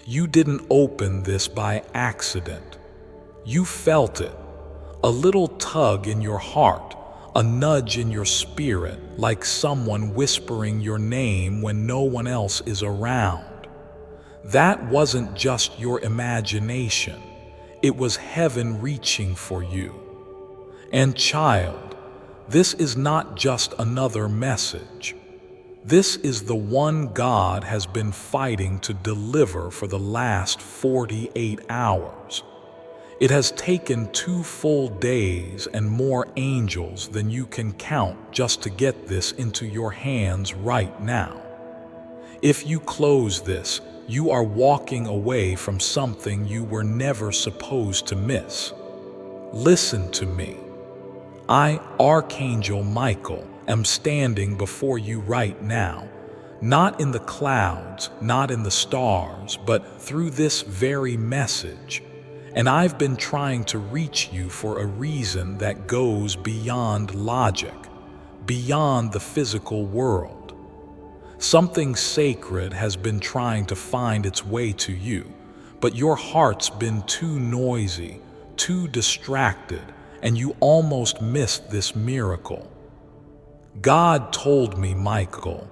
You didn't open this by accident. You felt it, a little tug in your heart, a nudge in your spirit, like someone whispering your name when no one else is around. That wasn't just your imagination. It was heaven reaching for you. And child, this is not just another message. This is the one God has been fighting to deliver for the last 48 hours. It has taken 2 full days and more angels than you can count just to get this into your hands right now. If you close this, you are walking away from something you were never supposed to miss. Listen to me. I, Archangel Michael, am standing before you right now, not in the clouds, not in the stars, but through this very message. And I've been trying to reach you for a reason that goes beyond logic, beyond the physical world. Something sacred has been trying to find its way to you, but your heart's been too noisy, too distracted, and you almost missed this miracle. God told me, Michael,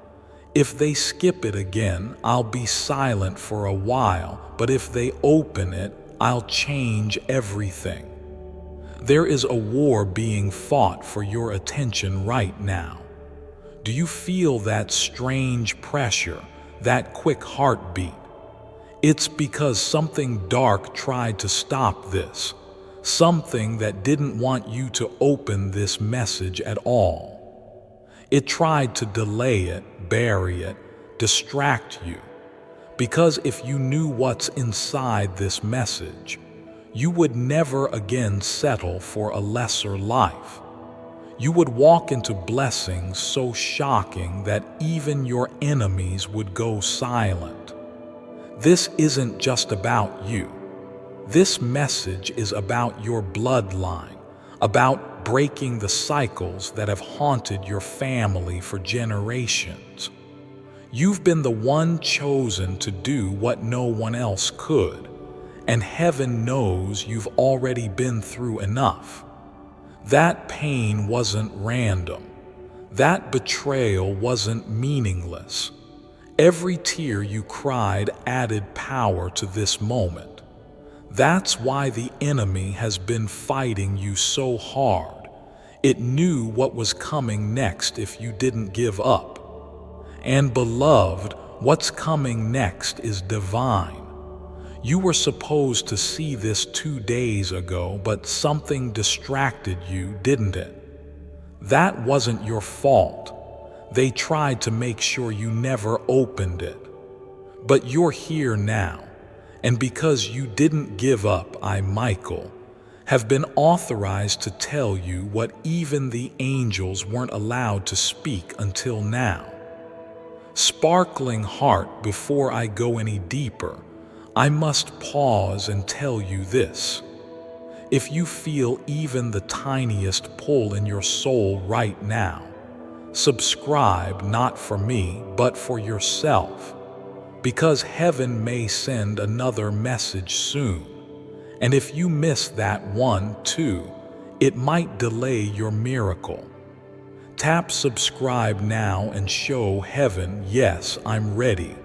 if they skip it again, I'll be silent for a while, but if they open it, I'll change everything. There is a war being fought for your attention right now. Do you feel that strange pressure, that quick heartbeat? It's because something dark tried to stop this. Something that didn't want you to open this message at all. It tried to delay it, bury it, distract you. Because if you knew what's inside this message, you would never again settle for a lesser life. You would walk into blessings so shocking that even your enemies would go silent. This isn't just about you. This message is about your bloodline, about breaking the cycles that have haunted your family for generations. You've been the one chosen to do what no one else could, and heaven knows you've already been through enough. That pain wasn't random. That betrayal wasn't meaningless. Every tear you cried added power to this moment. That's why the enemy has been fighting you so hard. It knew what was coming next if you didn't give up. And beloved, what's coming next is divine. You were supposed to see this 2 days ago, but something distracted you, didn't it? That wasn't your fault. They tried to make sure you never opened it. But you're here now. And because you didn't give up, I, Michael, have been authorized to tell you what even the angels weren't allowed to speak until now. Sparkling heart, before I go any deeper, I must pause and tell you this. If you feel even the tiniest pull in your soul right now, subscribe not for me, but for yourself. Because heaven may send another message soon. And if you miss that one too, it might delay your miracle. Tap subscribe now and show heaven, yes, I'm ready.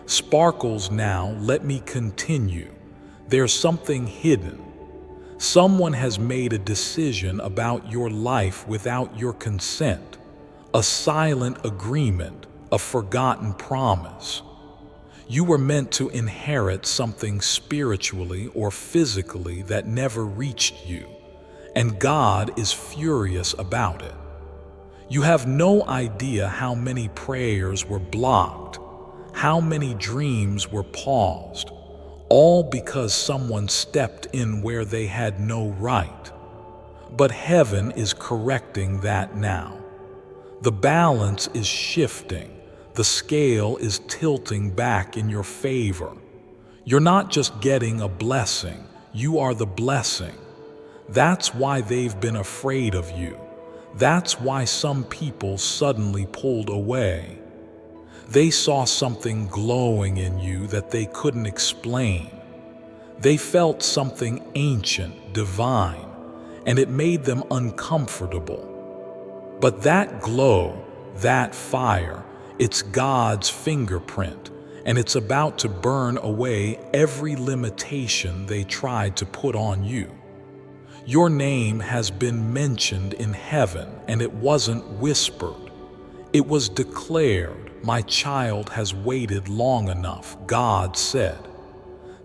Sparkles now, let me continue. There's something hidden. Someone has made a decision about your life without your consent. A silent agreement, a forgotten promise. You were meant to inherit something spiritually or physically that never reached you, and God is furious about it. You have no idea how many prayers were blocked, how many dreams were paused, all because someone stepped in where they had no right. But heaven is correcting that now. The balance is shifting. The scale is tilting back in your favor. You're not just getting a blessing, you are the blessing. That's why they've been afraid of you. That's why some people suddenly pulled away. They saw something glowing in you that they couldn't explain. They felt something ancient, divine, and it made them uncomfortable. But that glow, that fire, it's God's fingerprint, and it's about to burn away every limitation they tried to put on you. Your name has been mentioned in heaven, and it wasn't whispered. It was declared. My child has waited long enough, God said.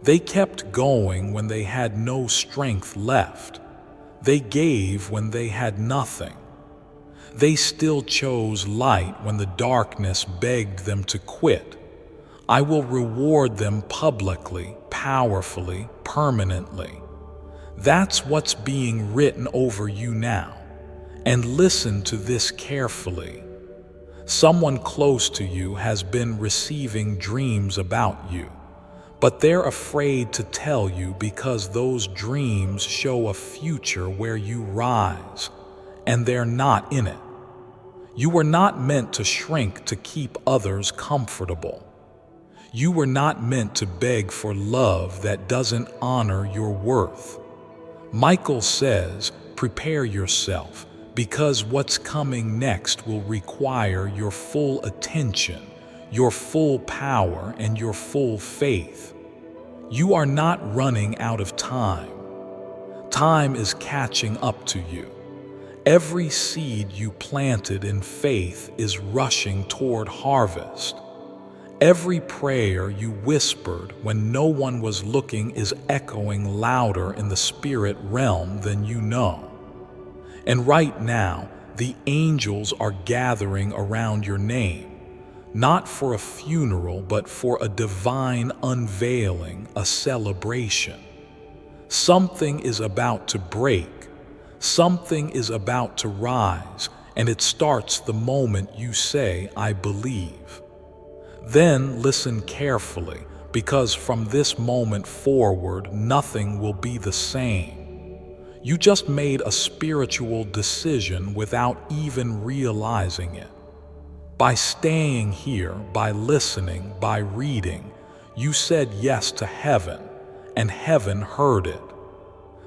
They kept going when they had no strength left. They gave when they had nothing. They still chose light when the darkness begged them to quit. I will reward them publicly, powerfully, permanently. That's what's being written over you now. And listen to this carefully. Someone close to you has been receiving dreams about you, but they're afraid to tell you because those dreams show a future where you rise, and they're not in it. You were not meant to shrink to keep others comfortable. You were not meant to beg for love that doesn't honor your worth. Michael says, prepare yourself, because what's coming next will require your full attention, your full power, and your full faith. You are not running out of time. Time is catching up to you. Every seed you planted in faith is rushing toward harvest. Every prayer you whispered when no one was looking is echoing louder in the spirit realm than you know. And right now, the angels are gathering around your name, not for a funeral, but for a divine unveiling, a celebration. Something is about to break. Something is about to rise, and it starts the moment you say, I believe. Then listen carefully, because from this moment forward, nothing will be the same. You just made a spiritual decision without even realizing it. By staying here, by listening, by reading, you said yes to heaven, and heaven heard it.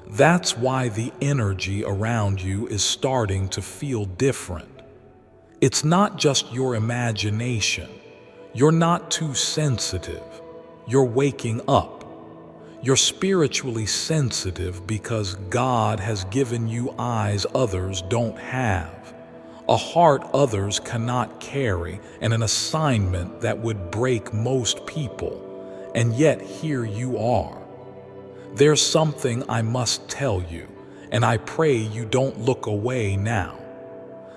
That's why the energy around you is starting to feel different. It's not just your imagination. You're not too sensitive. You're waking up. You're spiritually sensitive because God has given you eyes others don't have, a heart others cannot carry, and an assignment that would break most people. And yet here you are. There's something I must tell you, and I pray you don't look away now.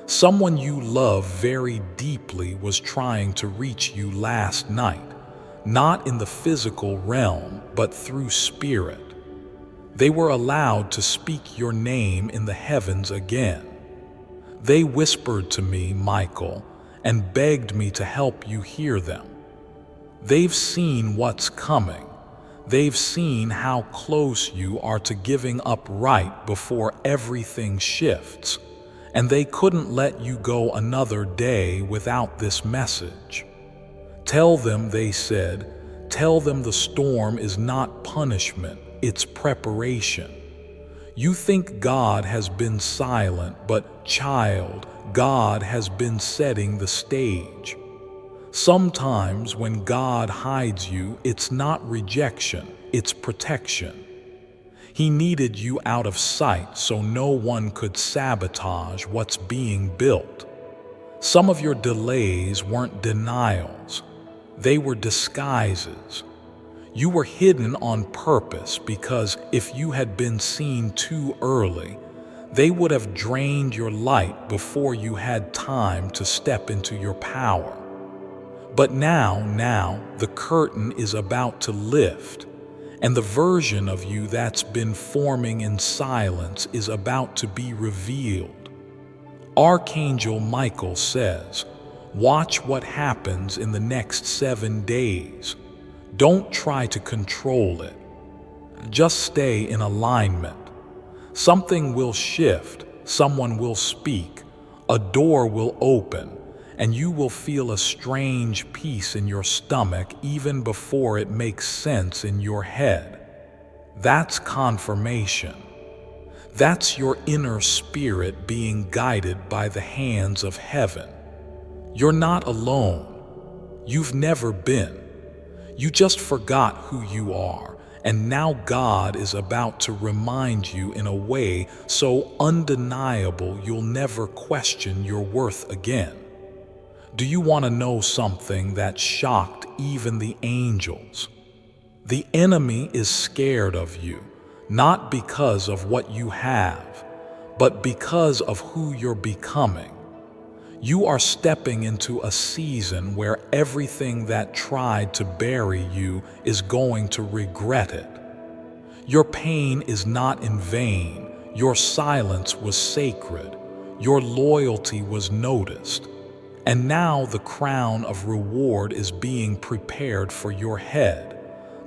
Someone you love very deeply was trying to reach you last night, not in the physical realm, but through spirit. They were allowed to speak your name in the heavens again. They whispered to me, Michael, and begged me to help you hear them. They've seen what's coming. They've seen how close you are to giving up right before everything shifts, and they couldn't let you go another day without this message. Tell them, they said, tell them the storm is not punishment, it's preparation. You think God has been silent, but child, God has been setting the stage. Sometimes when God hides you, it's not rejection, it's protection. He needed you out of sight so no one could sabotage what's being built. Some of your delays weren't denials, they were disguises. You were hidden on purpose because if you had been seen too early, they would have drained your light before you had time to step into your power. But now, the curtain is about to lift, and the version of you that's been forming in silence is about to be revealed. Archangel Michael says, watch what happens in the next 7 days. Don't try to control it. Just stay in alignment. Something will shift, someone will speak, a door will open, and you will feel a strange peace in your stomach even before it makes sense in your head. That's confirmation. That's your inner spirit being guided by the hands of heaven. You're not alone. You've never been. You just forgot who you are, and now God is about to remind you in a way so undeniable you'll never question your worth again. Do you want to know something that shocked even the angels? The enemy is scared of you, not because of what you have, but because of who you're becoming. You are stepping into a season where everything that tried to bury you is going to regret it. Your pain is not in vain. Your silence was sacred. Your loyalty was noticed. And now the crown of reward is being prepared for your head,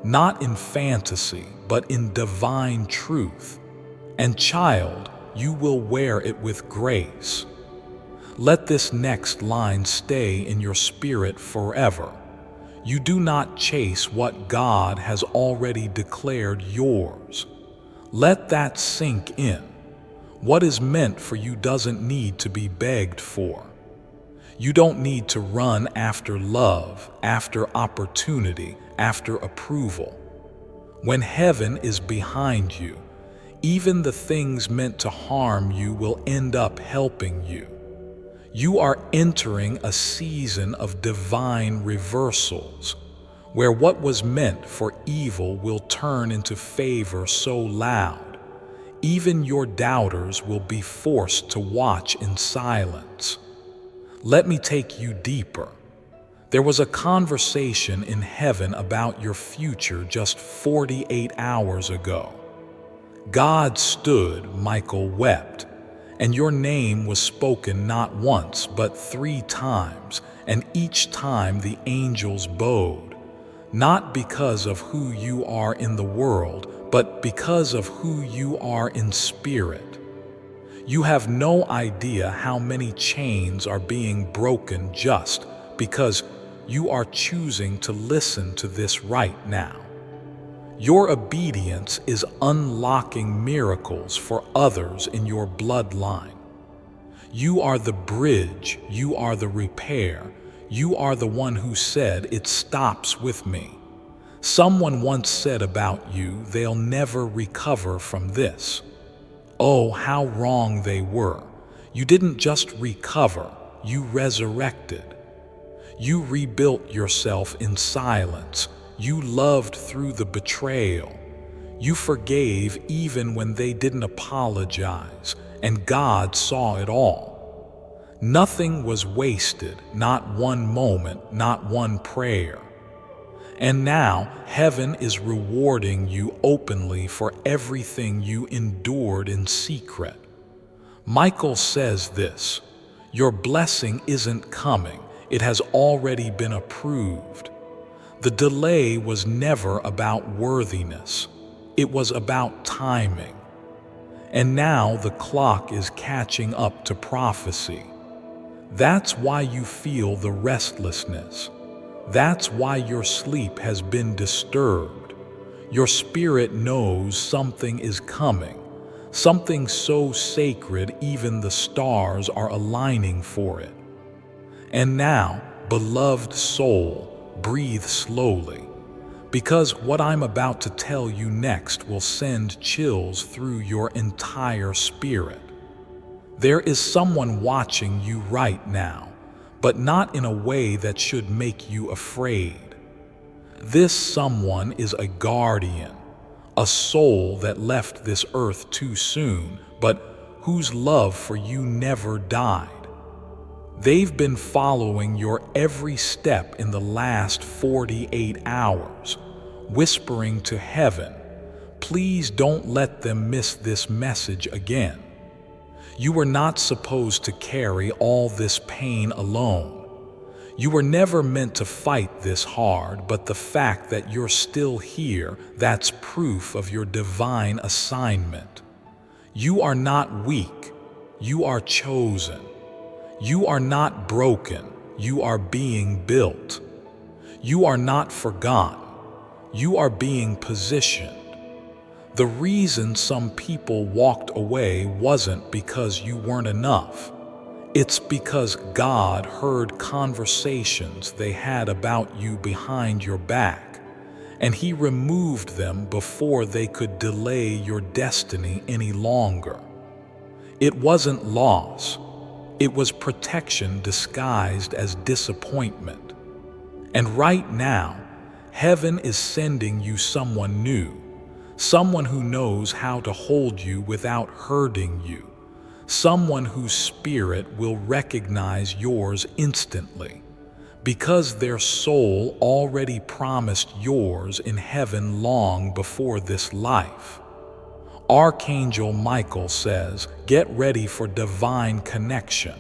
not in fantasy, but in divine truth. And child, you will wear it with grace. Let this next line stay in your spirit forever. You do not chase what God has already declared yours. Let that sink in. What is meant for you doesn't need to be begged for. You don't need to run after love, after opportunity, after approval. When heaven is behind you, even the things meant to harm you will end up helping you. You are entering a season of divine reversals, where what was meant for evil will turn into favor so loud, even your doubters will be forced to watch in silence. Let me take you deeper. There was a conversation in heaven about your future just 48 hours ago. God stood, Michael wept, and your name was spoken not once but 3 times, and each time the angels bowed, not because of who you are in the world, but because of who you are in spirit. You have no idea how many chains are being broken just because you are choosing to listen to this right now. Your obedience is unlocking miracles for others in your bloodline. You are the bridge, you are the repair, you are the one who said, "It stops with me." Someone once said about you, "They'll never recover from this." Oh, how wrong they were. You didn't just recover, you resurrected. You rebuilt yourself in silence. You loved through the betrayal. You forgave even when they didn't apologize, and God saw it all. Nothing was wasted, not one moment, not one prayer. And now heaven is rewarding you openly for everything you endured in secret. Michael says this, "Your blessing isn't coming, it has already been approved." The delay was never about worthiness, it was about timing. And now the clock is catching up to prophecy. That's why you feel the restlessness. That's why your sleep has been disturbed. Your spirit knows something is coming, something so sacred even the stars are aligning for it. And now, beloved soul, breathe slowly, because what I'm about to tell you next will send chills through your entire spirit. There is someone watching you right now, but not in a way that should make you afraid. This someone is a guardian, a soul that left this earth too soon, but whose love for you never died. They've been following your every step in the last 48 hours, whispering to heaven, "Please don't let them miss this message again." You were not supposed to carry all this pain alone. You were never meant to fight this hard, but the fact that you're still here, that's proof of your divine assignment. You are not weak, you are chosen. You are not broken, you are being built. You are not forgotten. You are being positioned. The reason some people walked away wasn't because you weren't enough. It's because God heard conversations they had about you behind your back, and He removed them before they could delay your destiny any longer. It wasn't loss. It was protection disguised as disappointment. And right now, heaven is sending you someone new, someone who knows how to hold you without hurting you, someone whose spirit will recognize yours instantly, because their soul already promised yours in heaven long before this life. Archangel Michael says, get ready for divine connection,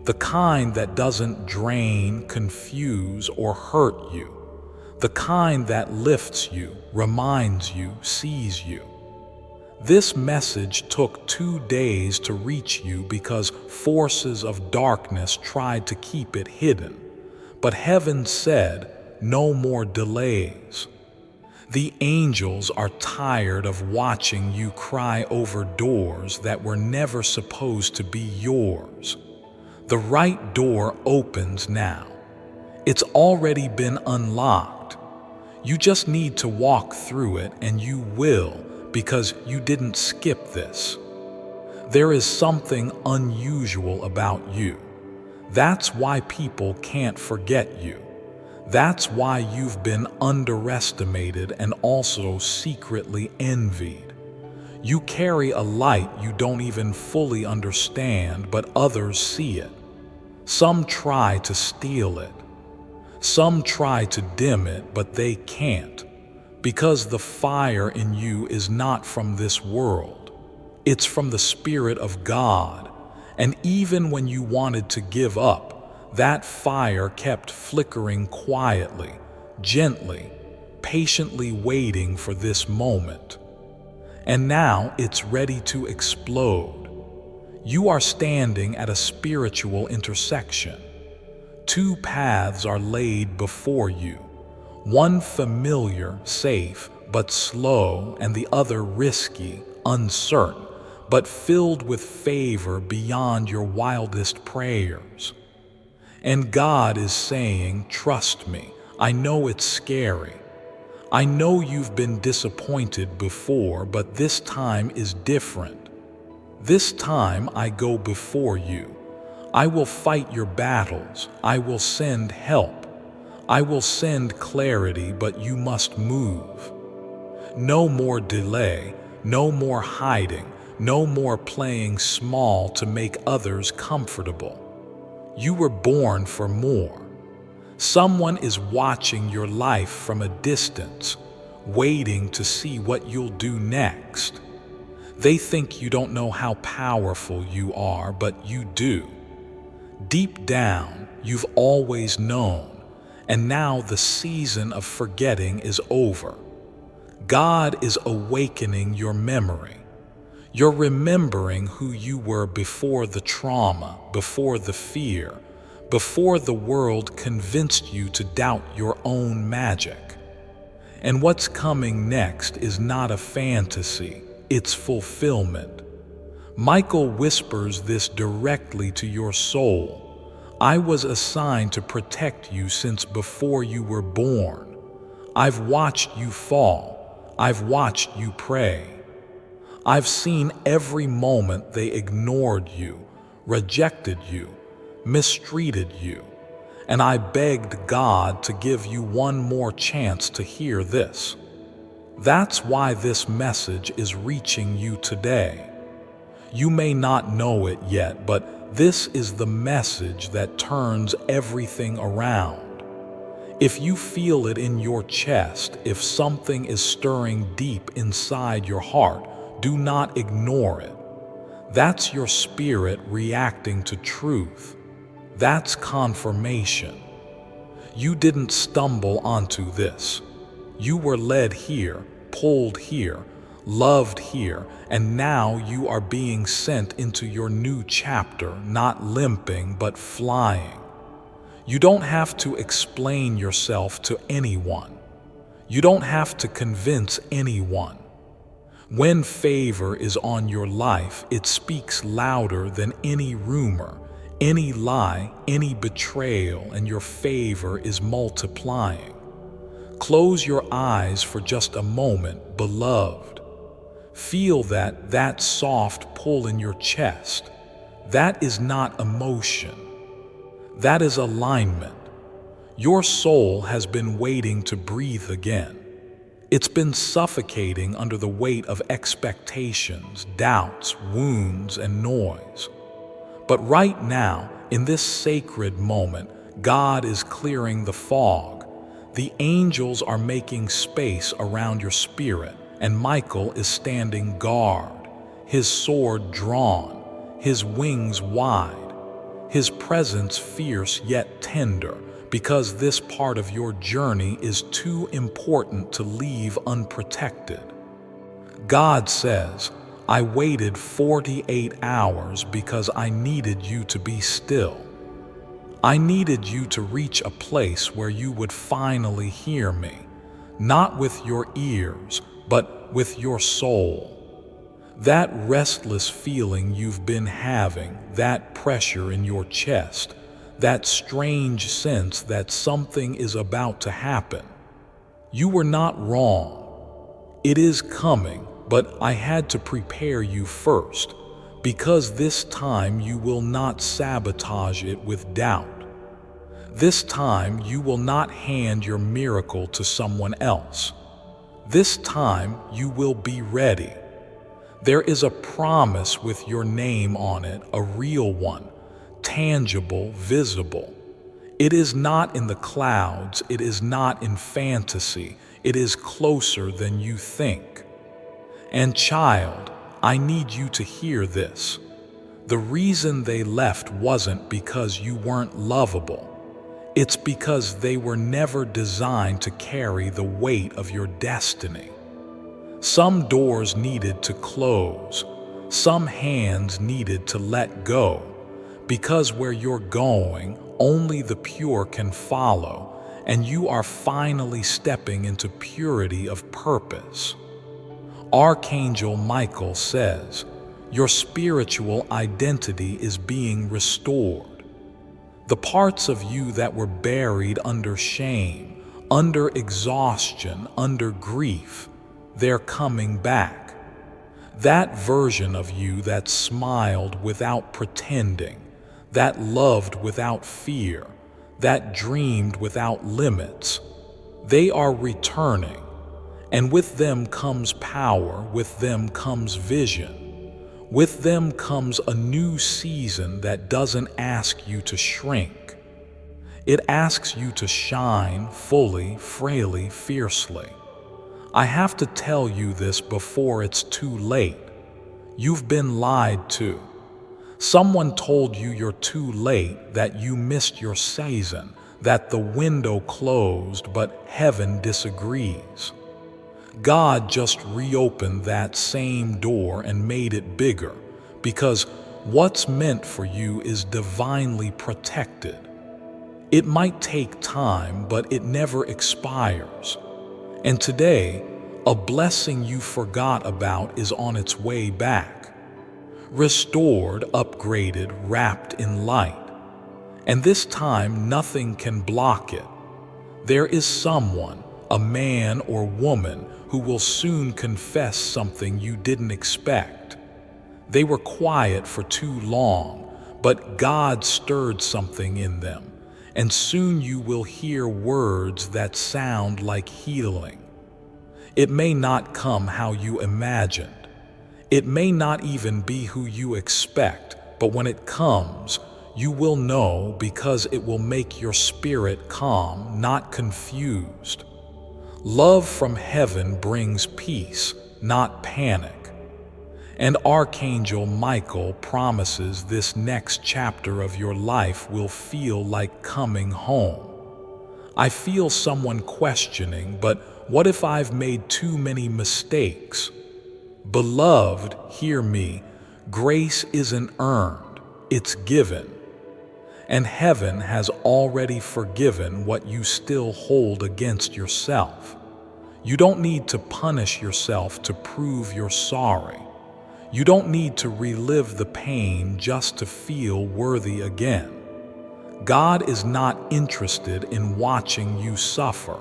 the kind that doesn't drain, confuse, or hurt you, the kind that lifts you, reminds you, sees you. This message took 2 days to reach you because forces of darkness tried to keep it hidden, but heaven said, no more delays. The angels are tired of watching you cry over doors that were never supposed to be yours. The right door opens now. It's already been unlocked. You just need to walk through it, and you will, because you didn't skip this. There is something unusual about you. That's why people can't forget you. That's why you've been underestimated and also secretly envied. You carry a light you don't even fully understand, but others see it. Some try to steal it. Some try to dim it, but they can't, because the fire in you is not from this world. It's from the Spirit of God. And even when you wanted to give up, that fire kept flickering quietly, gently, patiently waiting for this moment. And now it's ready to explode. You are standing at a spiritual intersection. 2 paths are laid before you. One familiar, safe, but slow, and the other risky, uncertain, but filled with favor beyond your wildest prayers. And God is saying, trust me, I know it's scary. I know you've been disappointed before, but this time is different. This time I go before you. I will fight your battles. I will send help. I will send clarity, but you must move. No more delay, no more hiding, no more playing small to make others comfortable. You were born for more. Someone is watching your life from a distance, waiting to see what you'll do next. They think you don't know how powerful you are, but you do. Deep down, you've always known, and now the season of forgetting is over. God is awakening your memory. You're remembering who you were before the trauma, before the fear, before the world convinced you to doubt your own magic. And what's coming next is not a fantasy, it's fulfillment. Michael whispers this directly to your soul. I was assigned to protect you since before you were born. I've watched you fall. I've watched you pray. I've seen every moment they ignored you, rejected you, mistreated you, and I begged God to give you one more chance to hear this. That's why this message is reaching you today. You may not know it yet, but this is the message that turns everything around. If you feel it in your chest, if something is stirring deep inside your heart, do not ignore it. That's your spirit reacting to truth. That's confirmation. You didn't stumble onto this. You were led here, pulled here, loved here, and now you are being sent into your new chapter, not limping but flying. You don't have to explain yourself to anyone. You don't have to convince anyone. When favor is on your life, it speaks louder than any rumor, any lie, any betrayal, and your favor is multiplying. Close your eyes for just a moment, beloved. Feel that soft pull in your chest. That is not emotion. That is alignment. Your soul has been waiting to breathe again. It's been suffocating under the weight of expectations, doubts, wounds, and noise. But right now, in this sacred moment, God is clearing the fog. The angels are making space around your spirit, and Michael is standing guard, his sword drawn, his wings wide, his presence fierce yet tender, because this part of your journey is too important to leave unprotected. God says, I waited 48 hours because I needed you to be still. I needed you to reach a place where you would finally hear me, not with your ears, but with your soul. That restless feeling you've been having, that pressure in your chest, that strange sense that something is about to happen. You were not wrong. It is coming, but I had to prepare you first, because this time you will not sabotage it with doubt. This time you will not hand your miracle to someone else. This time you will be ready. There is a promise with your name on it, a real one, tangible, visible. It is not in the clouds, it is not in fantasy, it is closer than you think. And child, I need you to hear this. The reason they left wasn't because you weren't lovable. It's because they were never designed to carry the weight of your destiny. Some doors needed to close, some hands needed to let go, because where you're going, only the pure can follow, and you are finally stepping into purity of purpose. Archangel Michael says, your spiritual identity is being restored. The parts of you that were buried under shame, under exhaustion, under grief, they're coming back. That version of you that smiled without pretending, that loved without fear, that dreamed without limits, they are returning. And with them comes power, with them comes vision. With them comes a new season that doesn't ask you to shrink. It asks you to shine fully, frailly, fiercely. I have to tell you this before it's too late. You've been lied to. Someone told you you're too late, that you missed your season, that the window closed, but heaven disagrees. God just reopened that same door and made it bigger, because what's meant for you is divinely protected. It might take time, but it never expires. And today, a blessing you forgot about is on its way back. Restored, upgraded, wrapped in light. And this time, nothing can block it. There is someone, a man or woman, who will soon confess something you didn't expect. They were quiet for too long, but God stirred something in them, and soon you will hear words that sound like healing. It may not come how you imagined. It may not even be who you expect, but when it comes, you will know, because it will make your spirit calm, not confused. Love from heaven brings peace, not panic. And Archangel Michael promises this next chapter of your life will feel like coming home. I feel someone questioning, but what if I've made too many mistakes? Beloved, hear me. Grace isn't earned, it's given. and heaven has already forgiven what you still hold against yourself. You don't need to punish yourself to prove you're sorry. You don't need to relive the pain just to feel worthy again. God is not interested in watching you suffer.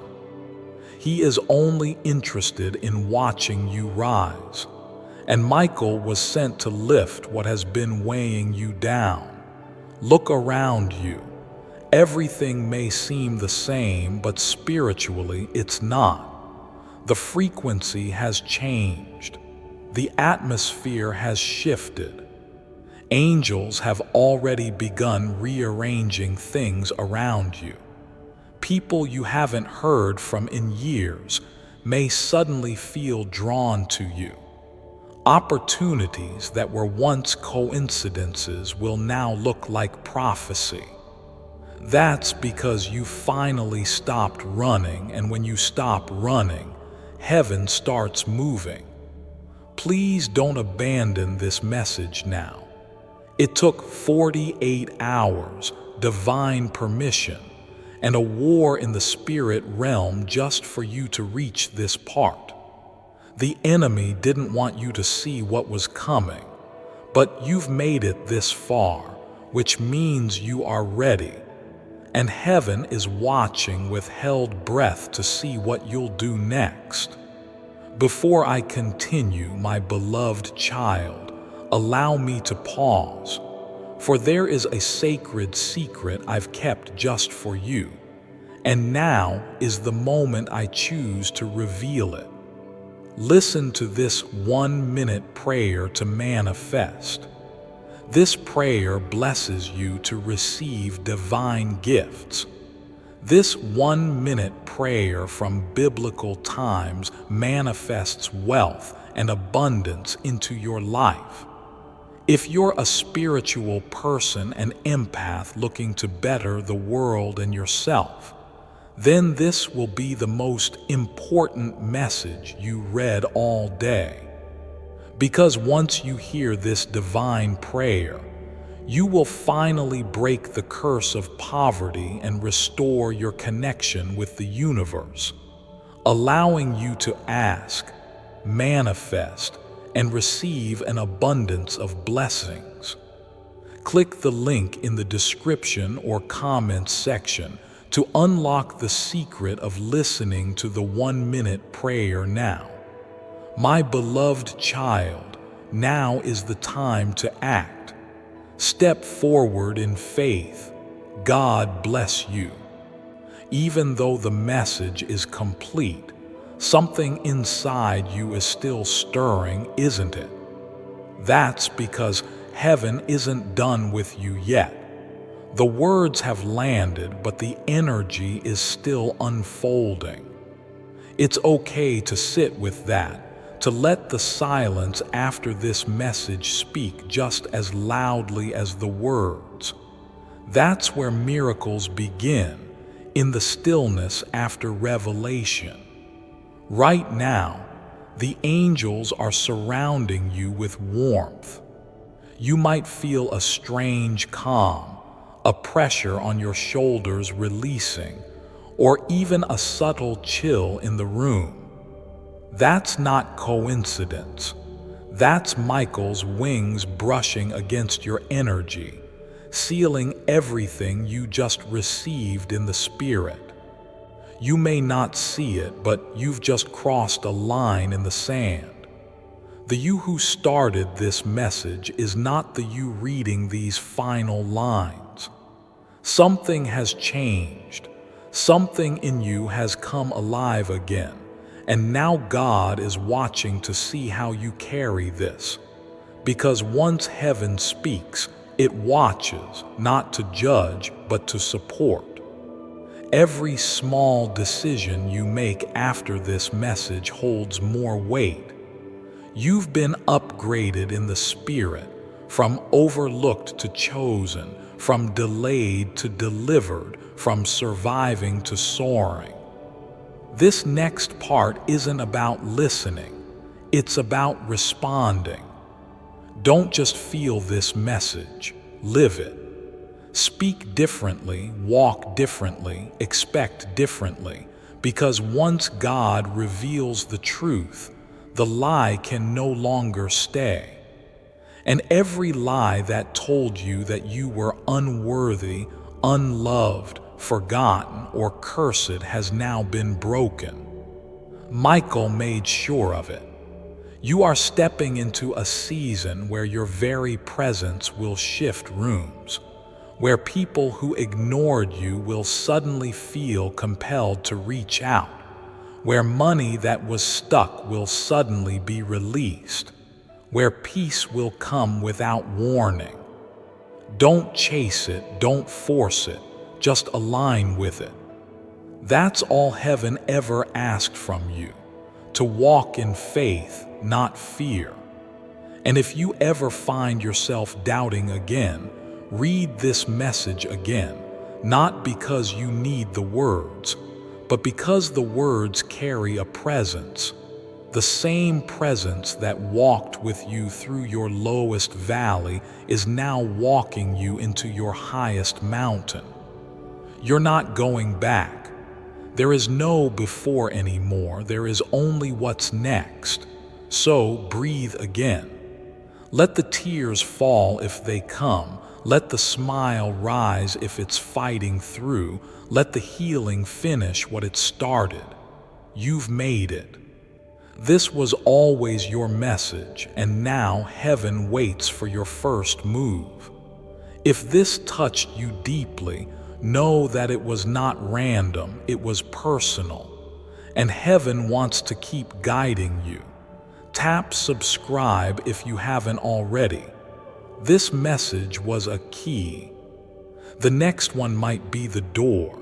He is only interested in watching you rise. And Michael was sent to lift what has been weighing you down. Look around you. Everything may seem the same, but spiritually it's not. The frequency has changed. The atmosphere has shifted. Angels have already begun rearranging things around you. People you haven't heard from in years may suddenly feel drawn to you. Opportunities that were once coincidences will now look like prophecy. That's because you finally stopped running, and when you stop running, heaven starts moving. Please don't abandon this message now. It took 48 hours, divine permission, and a war in the spirit realm just for you to reach this part. The enemy didn't want you to see what was coming, but you've made it this far, which means you are ready. And heaven is watching with held breath to see what you'll do next. Before I continue, my beloved child, allow me to pause, for there is a sacred secret I've kept just for you, and now is the moment I choose to reveal it. Listen to this 1-minute prayer to manifest. This prayer blesses you to receive divine gifts. This 1-minute prayer from biblical times manifests wealth and abundance into your life. If you're a spiritual person, an empath looking to better the world and yourself, then this will be the most important message you read all day. Because once you hear this divine prayer, you will finally break the curse of poverty and restore your connection with the universe, allowing you to ask, manifest, and receive an abundance of blessings. Click the link in the description or comments section to unlock the secret of listening to the 1-minute prayer now. My beloved child, now is the time to act. Step forward in faith. God bless you. Even though the message is complete, something inside you is still stirring, isn't it? That's because heaven isn't done with you yet. The words have landed, but the energy is still unfolding. It's okay to sit with that, to let the silence after this message speak just as loudly as the words. That's where miracles begin, in the stillness after revelation. Right now, the angels are surrounding you with warmth. You might feel a strange calm, a pressure on your shoulders releasing, or even a subtle chill in the room. That's not coincidence. That's Michael's wings brushing against your energy, sealing everything you just received in the spirit. You may not see it, but you've just crossed a line in the sand. The you who started this message is not the you reading these final lines. Something has changed. Something in you has come alive again, and now God is watching to see how you carry this. Because once heaven speaks, it watches, not to judge, but to support. Every small decision you make after this message holds more weight. You've been upgraded in the spirit, from overlooked to chosen, from delayed to delivered, from surviving to soaring. This next part isn't about listening, it's about responding. Don't just feel this message, live it. Speak differently, walk differently, expect differently, because once God reveals the truth, the lie can no longer stay. And every lie that told you that you were unworthy, unloved, forgotten, or cursed has now been broken. Michael made sure of it. You are stepping into a season where your very presence will shift rooms, where people who ignored you will suddenly feel compelled to reach out, where money that was stuck will suddenly be released, where peace will come without warning. Don't chase it, don't force it, just align with it. That's all heaven ever asked from you, to walk in faith, not fear. And if you ever find yourself doubting again, read this message again, not because you need the words, but because the words carry a presence. The same presence that walked with you through your lowest valley is now walking you into your highest mountain. You're not going back. There is no before anymore. There is only what's next. So breathe again. Let the tears fall if they come. Let the smile rise if it's fighting through. Let the healing finish what it started. You've made it. This was always your message, and now heaven waits for your first move. If this touched you deeply, know that it was not random, it was personal. And heaven wants to keep guiding you. Tap subscribe if you haven't already. This message was a key. The next one might be the door.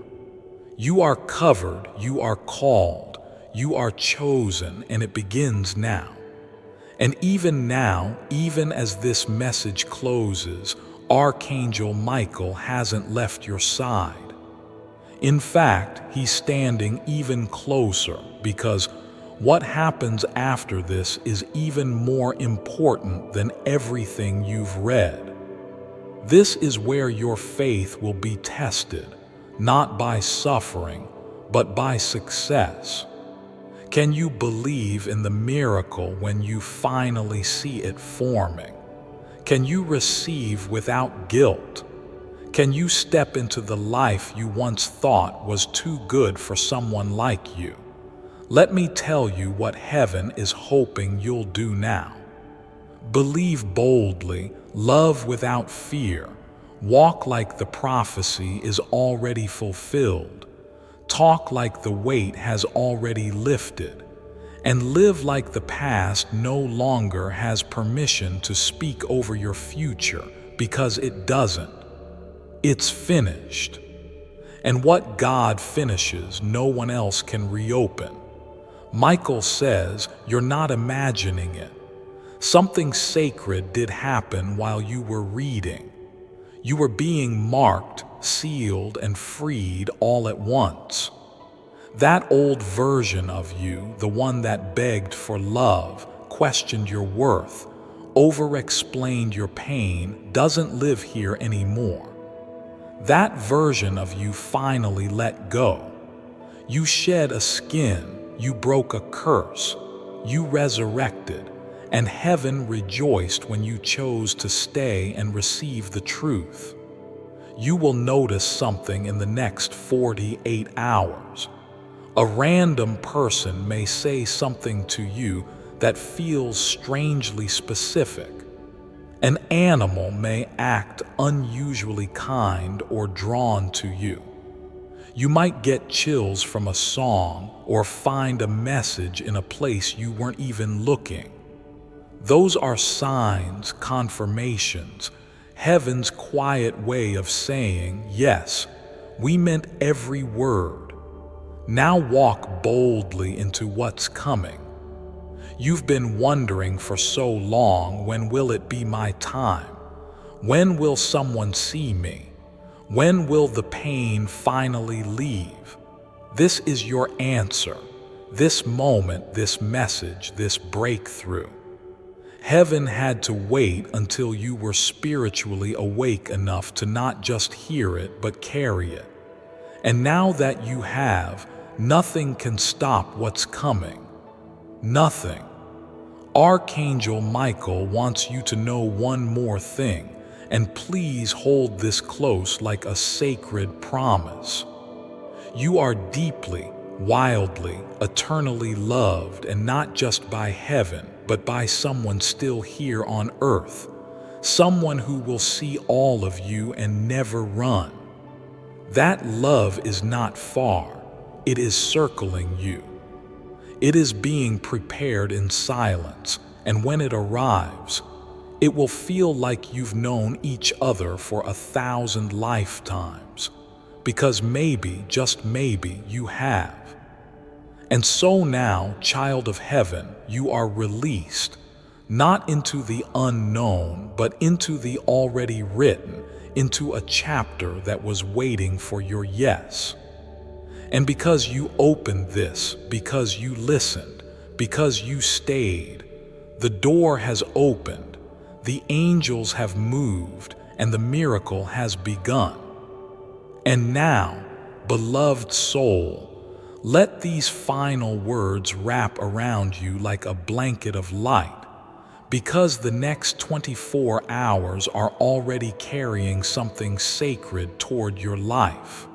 You are covered, you are called, you are chosen, and it begins now. And even now, even as this message closes, Archangel Michael hasn't left your side. In fact, he's standing even closer, because what happens after this is even more important than everything you've read. This is where your faith will be tested, not by suffering, but by success. Can you believe in the miracle when you finally see it forming? Can you receive without guilt? Can you step into the life you once thought was too good for someone like you? Let me tell you what heaven is hoping you'll do now. Believe boldly, love without fear, walk like the prophecy is already fulfilled, talk like the weight has already lifted, and live like the past no longer has permission to speak over your future, because it doesn't. It's finished. And what God finishes, no one else can reopen. Michael says you're not imagining it. Something sacred did happen while you were reading. You were being marked, sealed, and freed all at once. That old version of you, the one that begged for love, questioned your worth, over-explained your pain, doesn't live here anymore. That version of you finally let go. You shed a skin, you broke a curse, you resurrected, and heaven rejoiced when you chose to stay and receive the truth. You will notice something in the next 48 hours. A random person may say something to you that feels strangely specific. An animal may act unusually kind or drawn to you. You might get chills from a song or find a message in a place you weren't even looking. Those are signs, confirmations, heaven's quiet way of saying, yes, we meant every word. Now walk boldly into what's coming. You've been wondering for so long, when will it be my time? When will someone see me? When will the pain finally leave? This is your answer, this moment, this message, this breakthrough. Heaven had to wait until you were spiritually awake enough to not just hear it, but carry it. And now that you have, nothing can stop what's coming. Nothing. Archangel Michael wants you to know one more thing, and please hold this close like a sacred promise. You are deeply, wildly, eternally loved, and not just by heaven, but by someone still here on earth, someone who will see all of you and never run. That love is not far, it is circling you. It is being prepared in silence, and when it arrives, it will feel like you've known each other for 1,000 lifetimes, because maybe, just maybe, you have. And so now, child of heaven, you are released, not into the unknown, but into the already written, into a chapter that was waiting for your yes. And because you opened this, because you listened, because you stayed, the door has opened, the angels have moved, and the miracle has begun. And now, beloved soul, let these final words wrap around you like a blanket of light, because the next 24 hours are already carrying something sacred toward your life.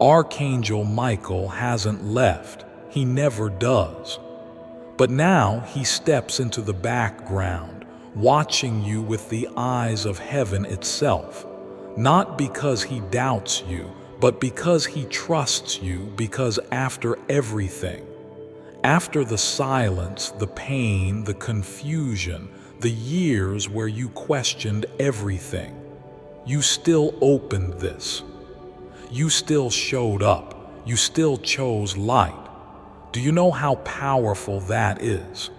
Archangel Michael hasn't left, he never does. But now he steps into the background, watching you with the eyes of heaven itself, not because he doubts you, but because he trusts you, because after everything, after the silence, the pain, the confusion, the years where you questioned everything, you still opened this. You still showed up. You still chose light. Do you know how powerful that is?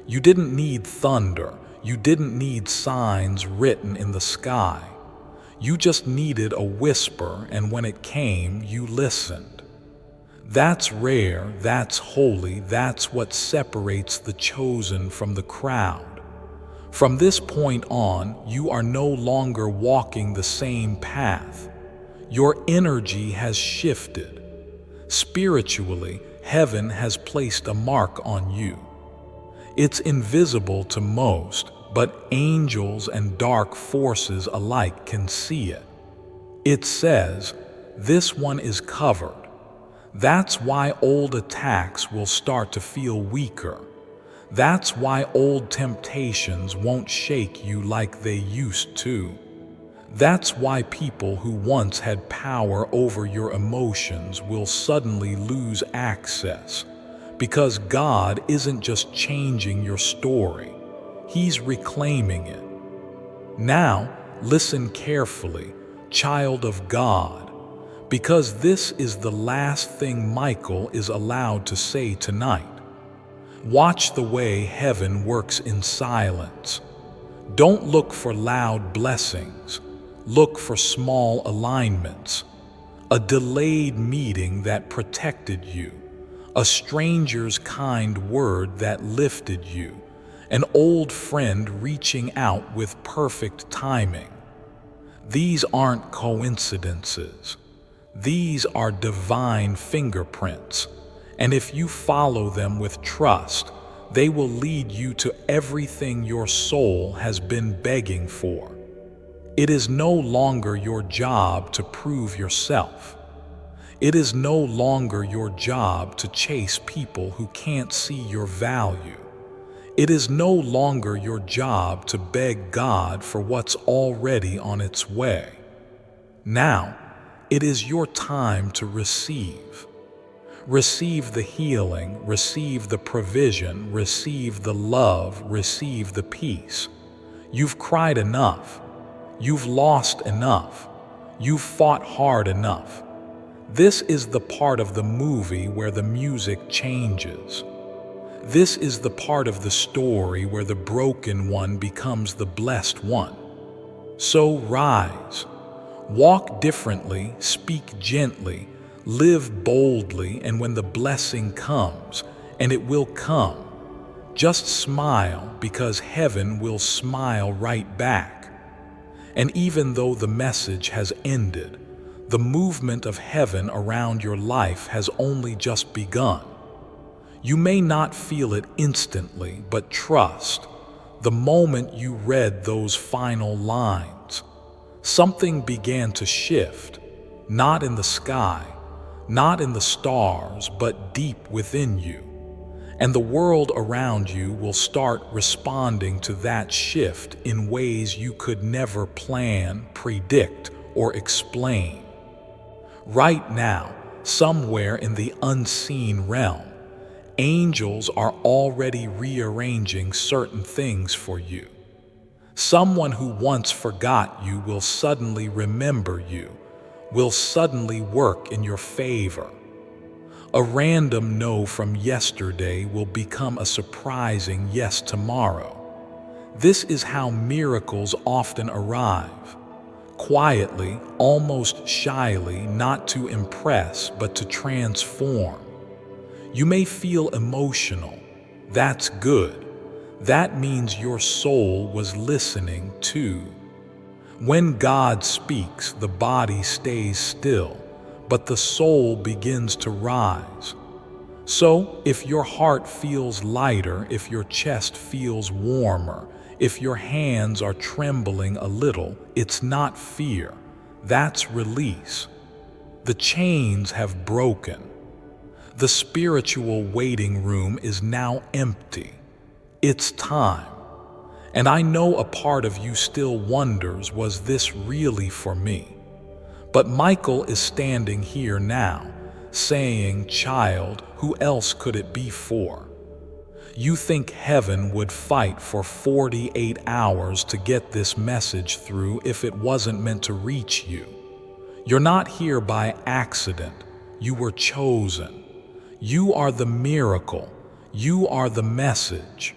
You didn't need thunder. You didn't need signs written in the sky. You just needed a whisper, and when it came, you listened. That's rare, that's holy, that's what separates the chosen from the crowd. From this point on, you are no longer walking the same path. Your energy has shifted. Spiritually, heaven has placed a mark on you. It's invisible to most, but angels and dark forces alike can see it. It says, "This one is covered." That's why old attacks will start to feel weaker. That's why old temptations won't shake you like they used to. That's why people who once had power over your emotions will suddenly lose access, because God isn't just changing your story, He's reclaiming it. Now, listen carefully, child of God, because this is the last thing Michael is allowed to say tonight. Watch the way heaven works in silence. Don't look for loud blessings. Look for small alignments, a delayed meeting that protected you, a stranger's kind word that lifted you, an old friend reaching out with perfect timing. These aren't coincidences. These are divine fingerprints, and if you follow them with trust, they will lead you to everything your soul has been begging for. It is no longer your job to prove yourself. It is no longer your job to chase people who can't see your value. It is no longer your job to beg God for what's already on its way. Now, it is your time to receive. Receive the healing, receive the provision, receive the love, receive the peace. You've cried enough. You've lost enough. You've fought hard enough. This is the part of the movie where the music changes. This is the part of the story where the broken one becomes the blessed one. So rise. Walk differently, speak gently, live boldly, and when the blessing comes, and it will come, Just smile, because heaven will smile right back. And even though the message has ended, the movement of heaven around your life has only just begun. You may not feel it instantly, but trust, the moment you read those final lines, something began to shift, not in the sky, not in the stars, but deep within you. And the world around you will start responding to that shift in ways you could never plan, predict, or explain. Right now, somewhere in the unseen realm, angels are already rearranging certain things for you. Someone who once forgot you will suddenly remember you, will suddenly work in your favor. A random no from yesterday will become a surprising yes tomorrow. This is how miracles often arrive. Quietly, almost shyly, not to impress, but to transform. You may feel emotional. That's good. That means your soul was listening too. When God speaks, the body stays still, but the soul begins to rise. So, if your heart feels lighter, if your chest feels warmer, if your hands are trembling a little, it's not fear. That's release. The chains have broken. The spiritual waiting room is now empty. It's time. And I know a part of you still wonders, was this really for me? But Michael is standing here now, saying, child, who else could it be for? You think heaven would fight for 48 hours to get this message through if it wasn't meant to reach you. You're not here by accident. You were chosen. You are the miracle. You are the message.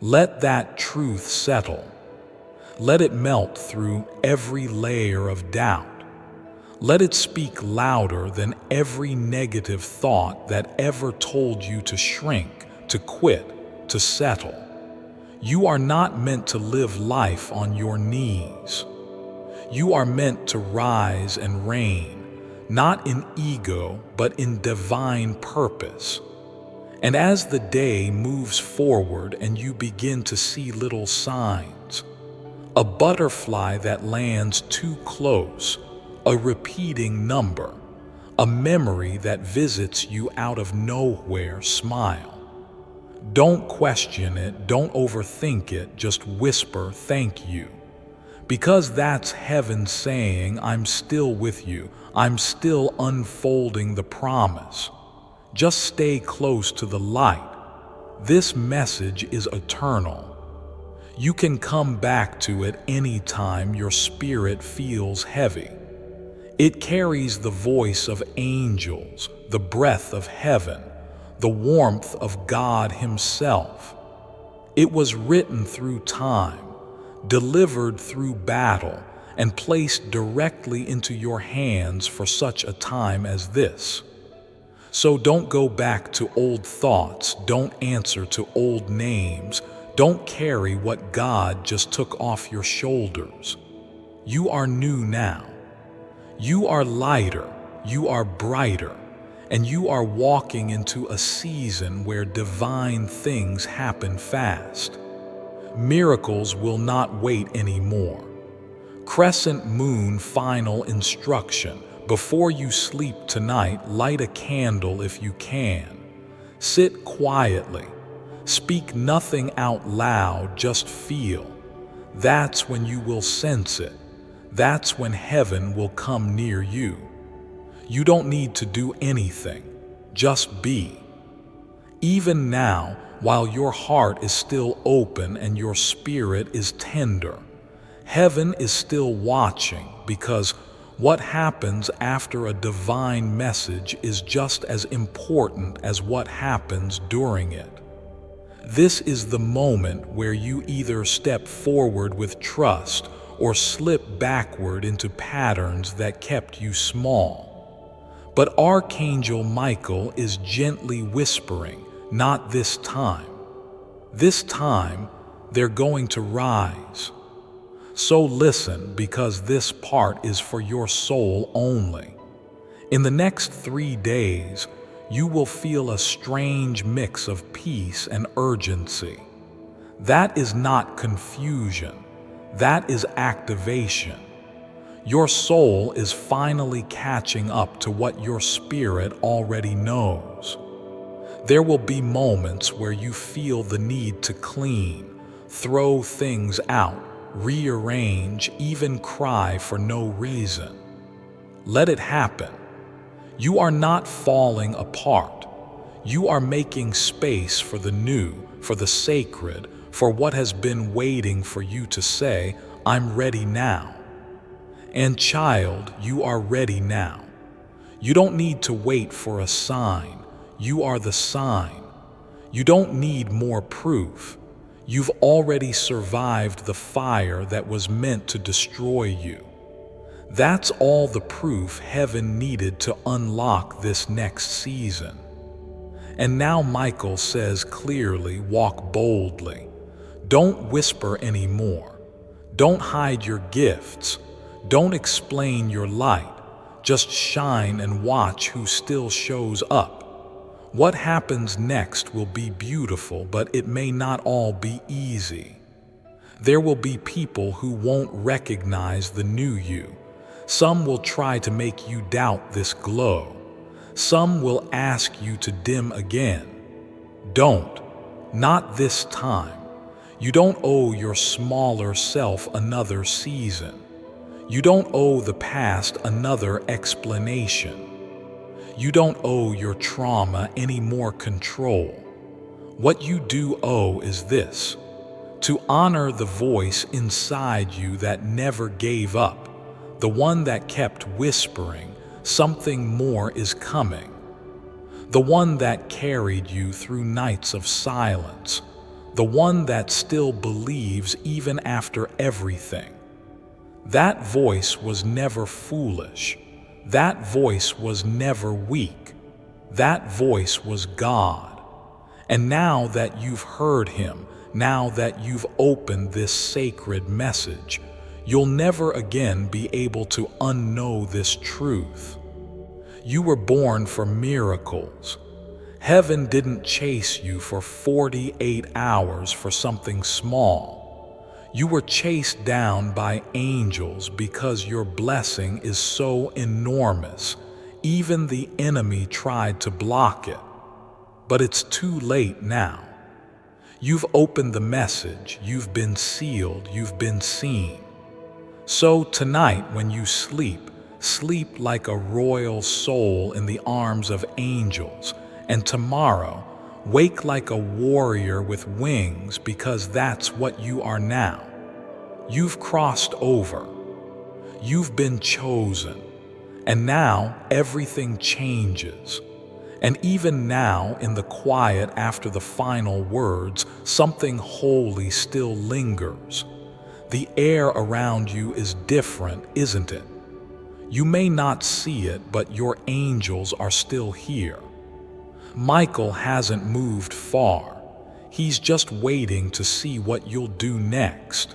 Let that truth settle. Let it melt through every layer of doubt. Let it speak louder than every negative thought that ever told you to shrink, to quit, to settle. You are not meant to live life on your knees. You are meant to rise and reign, not in ego, but in divine purpose. And as the day moves forward and you begin to see little signs, a butterfly that lands too close, a repeating number, a memory that visits you out of nowhere, smile. Don't question it, don't overthink it, just whisper thank you. Because that's heaven saying, I'm still with you, I'm still unfolding the promise. Just stay close to the light. This message is eternal. You can come back to it anytime your spirit feels heavy. It carries the voice of angels, the breath of heaven, the warmth of God Himself. It was written through time, delivered through battle, and placed directly into your hands for such a time as this. So don't go back to old thoughts, don't answer to old names, don't carry what God just took off your shoulders. You are new now. You are lighter, you are brighter, and you are walking into a season where divine things happen fast. Miracles will not wait anymore. Crescent moon final instruction. Before you sleep tonight, light a candle if you can. Sit quietly. Speak nothing out loud, just feel. That's when you will sense it. That's when heaven will come near you. You don't need to do anything. Just be. Even now, while your heart is still open and your spirit is tender, heaven is still watching, because what happens after a divine message is just as important as what happens during it. This is the moment where you either step forward with trust or slip backward into patterns that kept you small. But Archangel Michael is gently whispering, not this time. This time, they're going to rise. So listen, because this part is for your soul only. In the next 3 days, you will feel a strange mix of peace and urgency. That is not confusion. That is activation. Your soul is finally catching up to what your spirit already knows. There will be moments where you feel the need to clean, throw things out, rearrange, even cry for no reason. Let it happen. You are not falling apart. You are making space for the new, for the sacred, for what has been waiting for you to say, "I'm ready now." And child, you are ready now. You don't need to wait for a sign. You are the sign. You don't need more proof. You've already survived the fire that was meant to destroy you. That's all the proof heaven needed to unlock this next season. And now Michael says clearly, walk boldly. Don't whisper anymore. Don't hide your gifts. Don't explain your light. Just shine and watch who still shows up. What happens next will be beautiful, but it may not all be easy. There will be people who won't recognize the new you. Some will try to make you doubt this glow. Some will ask you to dim again. Don't. Not this time. You don't owe your smaller self another season. You don't owe the past another explanation. You don't owe your trauma any more control. What you do owe is this: to honor the voice inside you that never gave up, the one that kept whispering, something more is coming. The one that carried you through nights of silence, the one that still believes even after everything. That voice was never foolish. That voice was never weak. That voice was God. And now that you've heard him, now that you've opened this sacred message, you'll never again be able to unknow this truth. You were born for miracles. Heaven didn't chase you for 48 hours for something small. You were chased down by angels because your blessing is so enormous. Even the enemy tried to block it. But it's too late now. You've opened the message, you've been sealed, you've been seen. So tonight when you sleep, sleep like a royal soul in the arms of angels, and tomorrow, wake like a warrior with wings, because that's what you are now. You've crossed over. You've been chosen. And now everything changes. And even now, in the quiet after the final words, something holy still lingers. The air around you is different, isn't it? You may not see it, but your angels are still here. Michael hasn't moved far. He's just waiting to see what you'll do next.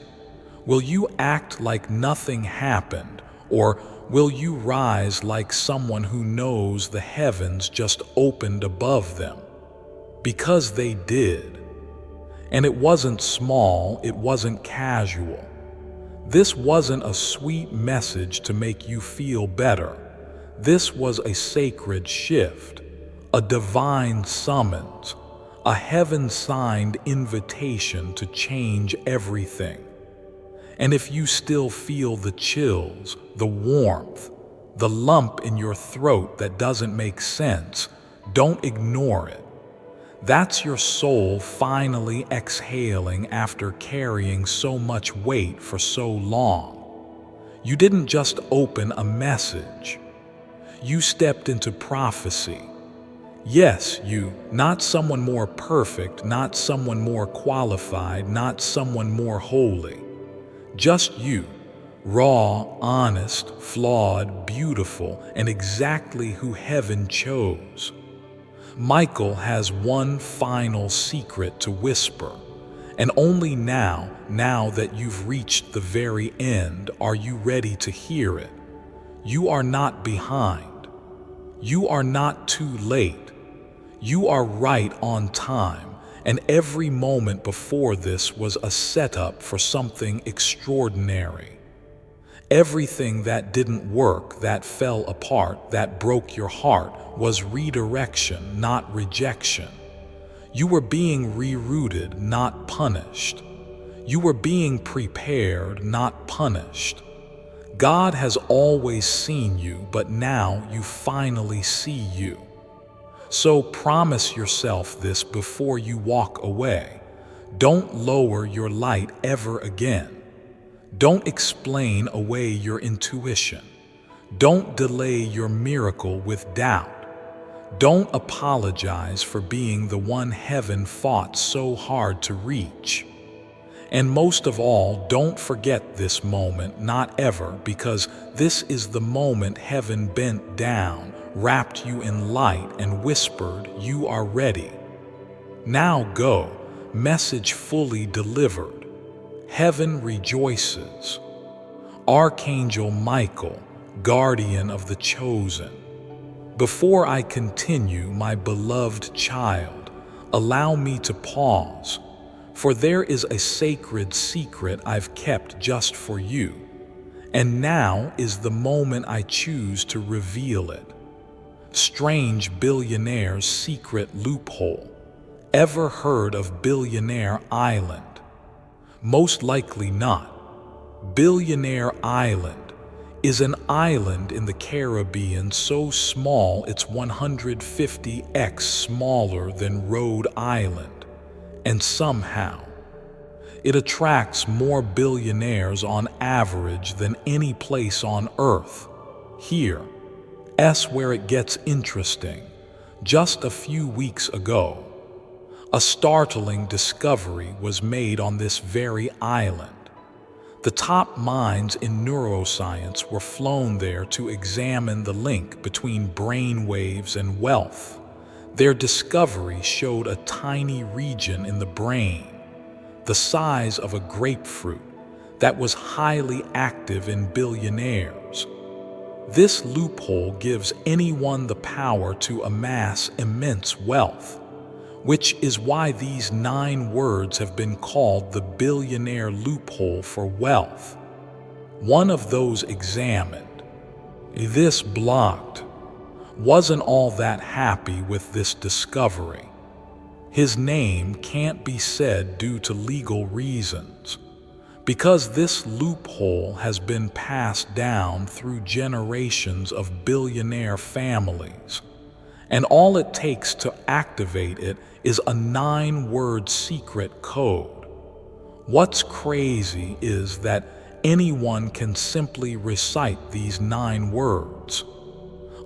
Will you act like nothing happened, or will you rise like someone who knows the heavens just opened above them? Because they did. And it wasn't small, it wasn't casual. This wasn't a sweet message to make you feel better. This was a sacred shift, a divine summons, a heaven-signed invitation to change everything. And if you still feel the chills, the warmth, the lump in your throat that doesn't make sense, don't ignore it. That's your soul finally exhaling after carrying so much weight for so long. You didn't just open a message. You stepped into prophecy. Yes, you, not someone more perfect, not someone more qualified, not someone more holy. Just you, raw, honest, flawed, beautiful, and exactly who heaven chose. Michael has one final secret to whisper. And only now that you've reached the very end, are you ready to hear it. You are not behind. You are not too late. You are right on time, and every moment before this was a setup for something extraordinary. Everything that didn't work, that fell apart, that broke your heart, was redirection, not rejection. You were being rerouted, not punished. You were being prepared, not punished. God has always seen you, but now you finally see you. So promise yourself this before you walk away. Don't lower your light ever again. Don't explain away your intuition. Don't delay your miracle with doubt. Don't apologize for being the one heaven fought so hard to reach. And most of all, don't forget this moment, not ever, because this is the moment heaven bent down, wrapped you in light, and whispered, "You are ready. Now go." Message fully delivered. Heaven rejoices. Archangel Michael, guardian of the chosen. Before I continue, my beloved child, allow me to pause, for there is a sacred secret I've kept just for you, and now is the moment I choose to reveal it. Strange billionaire's secret loophole. Ever heard of Billionaire Island? Most likely not. Billionaire Island is an island in the Caribbean so small it's 150x smaller than Rhode Island, and somehow it attracts more billionaires on average than any place on Earth. Here's where it gets interesting. Just a few weeks ago, a startling discovery was made on this very island. The top minds in neuroscience were flown there to examine the link between brain waves and wealth. Their discovery showed a tiny region in the brain, the size of a grapefruit, that was highly active in billionaires. This loophole gives anyone the power to amass immense wealth, which is why these 9 words have been called the billionaire loophole for wealth. One of those examined, this blocked, wasn't all that happy with this discovery. His name can't be said due to legal reasons, because this loophole has been passed down through generations of billionaire families, and all it takes to activate it is a 9-word secret code. What's crazy is that anyone can simply recite these 9 words,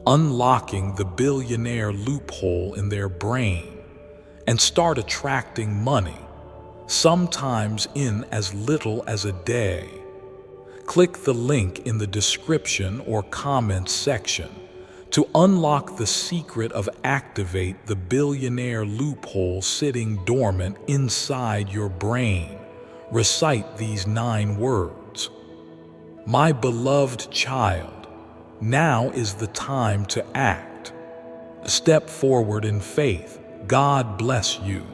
unlocking the billionaire loophole in their brain, and start attracting money, sometimes in as little as a day. Click the link in the description or comments section to unlock the secret of activate the billionaire loophole sitting dormant inside your brain. Recite these 9 words. My beloved child, now is the time to act. Step forward in faith. God bless you.